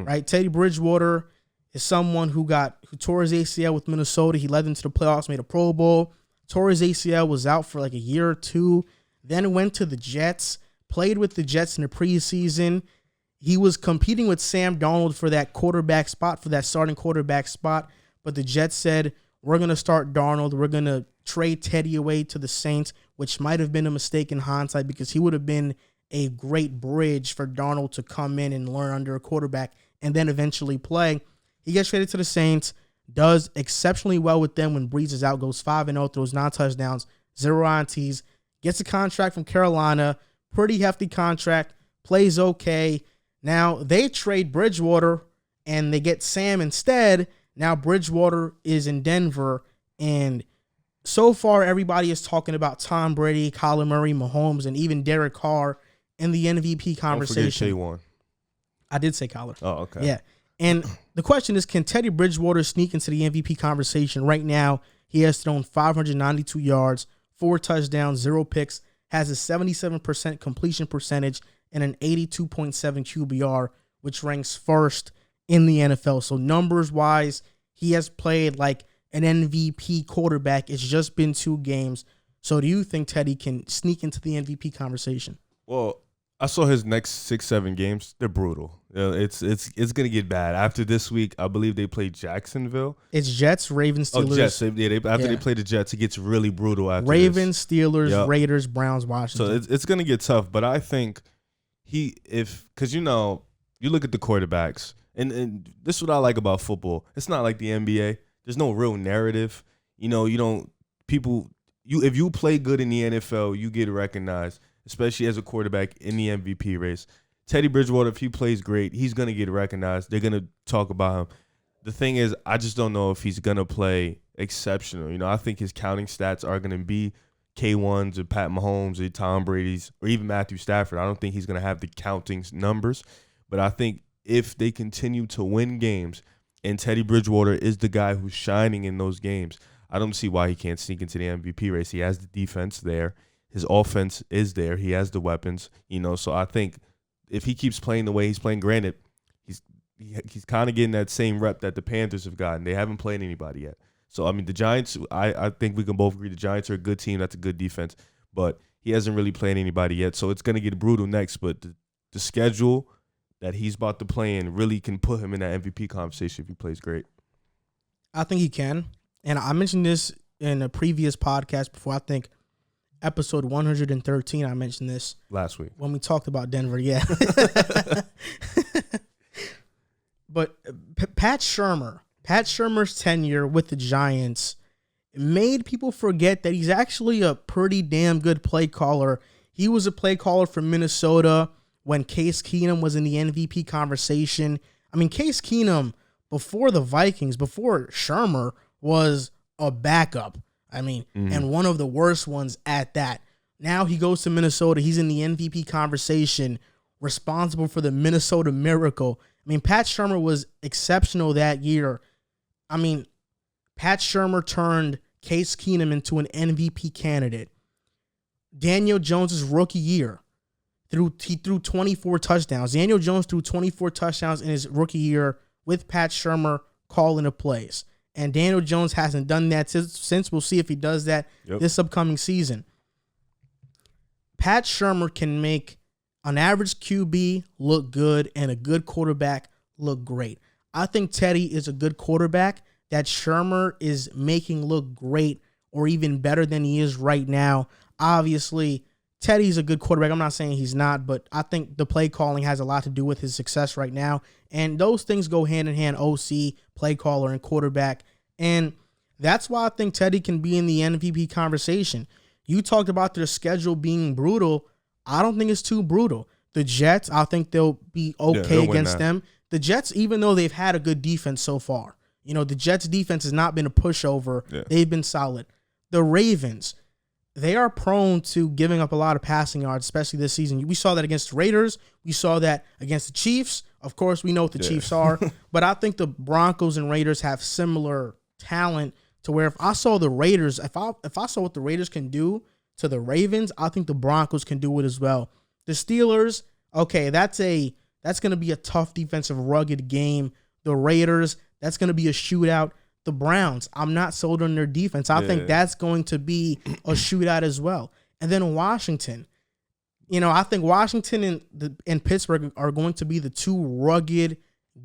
right? Teddy Bridgewater is someone who tore his ACL with Minnesota. He led them to the playoffs, made a Pro Bowl. Tore his ACL, was out for like a year or two. Then went to the Jets, played with the Jets in the preseason. He was competing with Sam Darnold for that quarterback spot, for that starting quarterback spot. But the Jets said, we're going to start Darnold. We're going to trade Teddy away to the Saints, which might have been a mistake in hindsight because he would have been a great bridge for Darnold to come in and learn under a quarterback and then eventually play. He gets traded to the Saints, does exceptionally well with them when Breeze is out, goes 5-0, throws 9 touchdowns, 0 INTs, gets a contract from Carolina, pretty hefty contract, plays okay. Now they trade Bridgewater and they get Sam instead. Now Bridgewater is in Denver, and so far everybody is talking about Tom Brady, Kyler Murray, Mahomes, and even Derek Carr in the MVP conversation. Don't forget K1. I did say Kyler. Oh, okay. Yeah. And the question is, can Teddy Bridgewater sneak into the MVP conversation? Right now, he has thrown 592 yards, 4 touchdowns, 0 picks, has a 77% completion percentage, and an 82.7 QBR, which ranks first in the NFL. So numbers-wise, he has played like an MVP quarterback. It's just been 2 games. So do you think Teddy can sneak into the MVP conversation? Well, I saw his next 6-7 games. They're brutal. It's gonna get bad. After this week, I believe they play Jacksonville. It's Jets, Ravens, Steelers. Oh, Jets. After they play the Jets, it gets really brutal. After Ravens, this. Steelers, Raiders, Browns, Washington. So it's gonna get tough. But I think because you look at the quarterbacks, and this is what I like about football. It's not like the NBA. There's no real narrative. If you play good in the NFL, you get recognized, especially as a quarterback in the MVP race. Teddy Bridgewater, if he plays great, he's going to get recognized. They're going to talk about him. The thing is, I just don't know if he's going to play exceptional. I think his counting stats are going to be K1s or Pat Mahomes or Tom Brady's or even Matthew Stafford. I don't think he's going to have the counting numbers. But I think if they continue to win games and Teddy Bridgewater is the guy who's shining in those games, I don't see why he can't sneak into the MVP race. He has the defense there. His offense is there. He has the weapons, so I think if he keeps playing the way he's playing, granted, he's kind of getting that same rep that the Panthers have gotten. They haven't played anybody yet. So, the Giants, I think we can both agree the Giants are a good team. That's a good defense. But he hasn't really played anybody yet. So, it's going to get brutal next. But the schedule that he's about to play in really can put him in that MVP conversation if he plays great. I think he can. And I mentioned this in a previous podcast before. I think episode 113, I mentioned this last week when we talked about Denver. Yeah. But Pat Shurmur's tenure with the Giants made people forget that he's actually a pretty damn good play caller. He was a play caller for Minnesota when Case Keenum was in the MVP conversation. Case Keenum, before the Vikings, before Shurmur, was a backup. And one of the worst ones at that. Now he goes to Minnesota. He's in the MVP conversation, responsible for the Minnesota Miracle. Pat Shurmur was exceptional that year. Pat Shurmur turned Case Keenum into an MVP candidate. Daniel Jones' rookie year, he threw 24 touchdowns. Daniel Jones threw 24 touchdowns in his rookie year with Pat Shurmur calling the plays. And Daniel Jones hasn't done that since. We'll see if he does that this upcoming season. Pat Shurmur can make an average QB look good and a good quarterback look great. I think Teddy is a good quarterback that Shurmur is making look great or even better than he is right now. Obviously, Teddy's a good quarterback. I'm not saying he's not, but I think the play calling has a lot to do with his success right now. And those things go hand in hand, OC, play caller, and quarterback. And that's why I think Teddy can be in the MVP conversation. You talked about their schedule being brutal. I don't think it's too brutal. The Jets, I think they'll be okay against them. The Jets, even though they've had a good defense so far, the Jets defense has not been a pushover. Yeah. They've been solid. The Ravens, they are prone to giving up a lot of passing yards, especially this season. We saw that against the Raiders. We saw that against the Chiefs. Of course, we know what the Chiefs are. But I think the Broncos and Raiders have similar talent to where if I saw the Raiders, if I saw what the Raiders can do to the Ravens, I think the Broncos can do it as well. The Steelers, okay, that's a that's going to be a tough defensive, rugged game. The Raiders, that's going to be a shootout. The Browns, I'm not sold on their defense. I think that's going to be a shootout as well. And then Washington. I think Washington and Pittsburgh are going to be the two rugged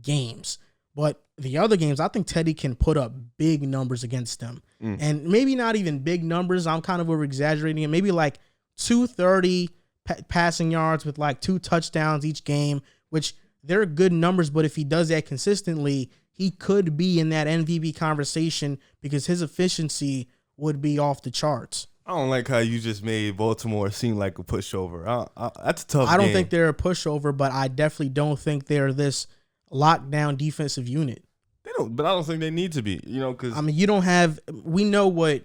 games. But the other games, I think Teddy can put up big numbers against them. And maybe not even big numbers. I'm kind of over-exaggerating it. Maybe like 230 passing yards with like 2 touchdowns each game, which they're good numbers. But if he does that consistently, he could be in that MVP conversation because his efficiency would be off the charts. I don't like how you just made Baltimore seem like a pushover. That's a tough I don't game. think they're a pushover, but I definitely don't think they're this lockdown defensive unit. They don't, but I don't think they need to be. Because you don't have. We know what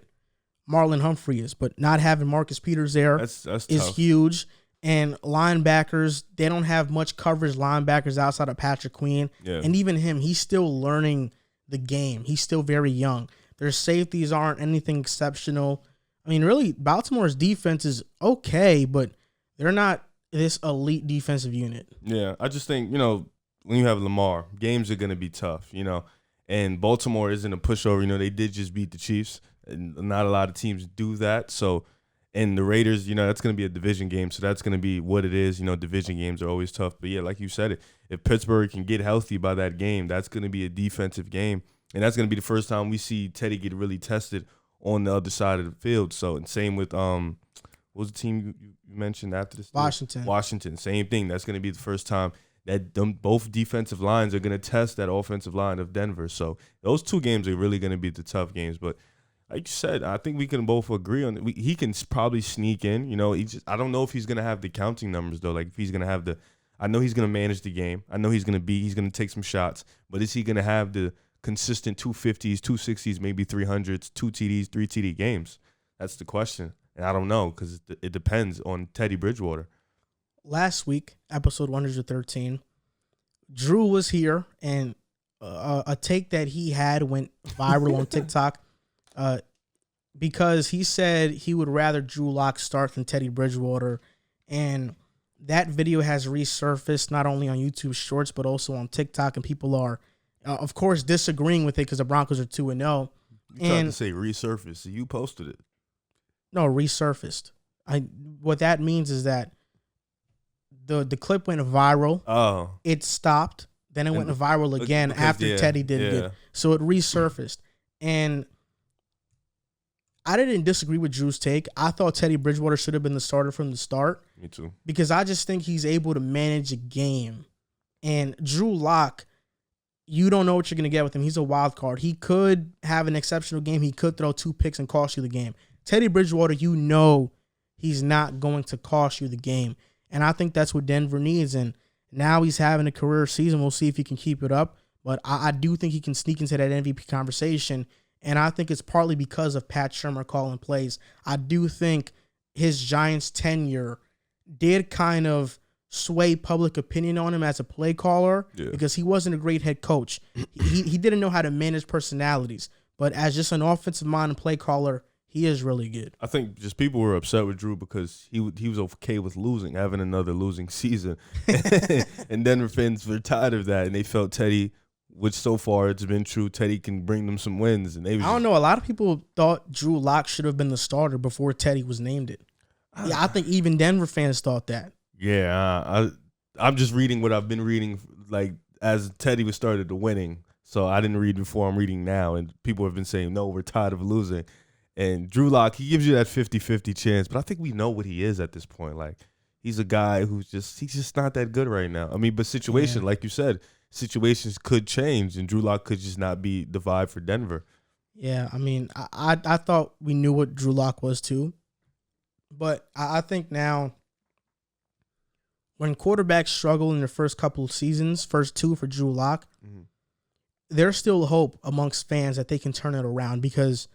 Marlon Humphrey is, but not having Marcus Peters there that's is tough. huge. And linebackers, they don't have much coverage linebackers outside of Patrick Queen. Yeah. And even him, he's still learning the game. He's still very young. Their safeties aren't anything exceptional. Really, Baltimore's defense is okay, but they're not this elite defensive unit. Yeah, I just think, when you have Lamar, games are going to be tough, and Baltimore isn't a pushover. They did just beat the Chiefs, and not a lot of teams do that. So, and the Raiders, that's going to be a division game, so that's going to be what it is. Division games are always tough. But, yeah, like you said, if Pittsburgh can get healthy by that game, that's going to be a defensive game, and that's going to be the first time we see Teddy get really tested on the other side of the field. So, and same with what was the team you mentioned after this? Washington, same thing. That's going to be the first time that both defensive lines are going to test that offensive line of Denver. So those two games are really going to be the tough games. But like you said, I think we can both agree on it. He can probably sneak in. I don't know if he's going to have the counting numbers though. Like if he's going to have I know he's going to manage the game. I know he's going to take some shots. But is he going to have the consistent 250s, 260s, maybe 300s, 2 TDs, 3 TD games? That's the question. And I don't know because it depends on Teddy Bridgewater. Last week, episode 113, Drew was here, and a take that he had went viral on TikTok because he said he would rather Drew Lock start than Teddy Bridgewater. And that video has resurfaced not only on YouTube Shorts, but also on TikTok, and people are, of course, disagreeing with it because the Broncos are 2-0. You tried to say resurfaced, so you posted it. No, resurfaced. What that means is that the clip went viral. Oh. It stopped. Then it went viral again after Teddy did it. So it resurfaced. And I didn't disagree with Drew's take. I thought Teddy Bridgewater should have been the starter from the start. Me too. Because I just think he's able to manage a game. And Drew Lock, you don't know what you're going to get with him. He's a wild card. He could have an exceptional game. He could throw 2 picks and cost you the game. Teddy Bridgewater, he's not going to cost you the game. And I think that's what Denver needs. And now he's having a career season. We'll see if he can keep it up. But I do think he can sneak into that MVP conversation. And I think it's partly because of Pat Shurmur calling plays. I do think his Giants tenure did kind of sway public opinion on him as a play caller because he wasn't a great head coach. He didn't know how to manage personalities. But as just an offensive minded play caller, he is really good. I think just people were upset with Drew because he was okay with losing, having another losing season. And Denver fans were tired of that, and they felt Teddy, which so far it's been true, Teddy can bring them some wins. And I don't know. A lot of people thought Drew Lock should have been the starter before Teddy was named it. Yeah, I think even Denver fans thought that. Yeah, I'm just reading what I've been reading, like as Teddy was started to winning. So I didn't read before, I'm reading now, and people have been saying, no, we're tired of losing. And Drew Lock, he gives you that 50-50 chance, but I think we know what he is at this point. Like, he's a guy he's just not that good right now. But like you said, situations could change, and Drew Lock could just not be the vibe for Denver. Yeah, I thought we knew what Drew Lock was too. But I think now when quarterbacks struggle in their first couple of seasons, first 2 for Drew Lock, there's still hope amongst fans that they can turn it around because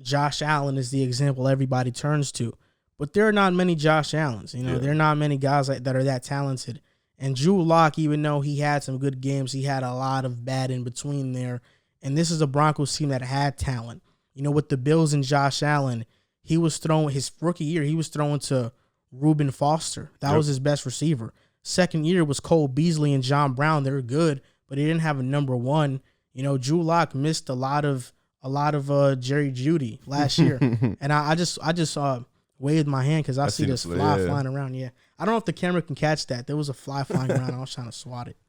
Josh Allen is the example everybody turns to. But there are not many Josh Allens. There are not many guys that are that talented. And Drew Lock, even though he had some good games, he had a lot of bad in between there. And this is a Broncos team that had talent. With the Bills and Josh Allen, he was throwing his rookie year, he was throwing to Reuben Foster. That was his best receiver. second year was Cole Beasley and John Brown. They were good, but they didn't have a number one. You know, Drew Lock missed a lot of Jerry Jeudy last year, and I just waved my hand because I see this fly flying around. Yeah, I don't know if the camera can catch that. There was a fly flying around. I was trying to swat it.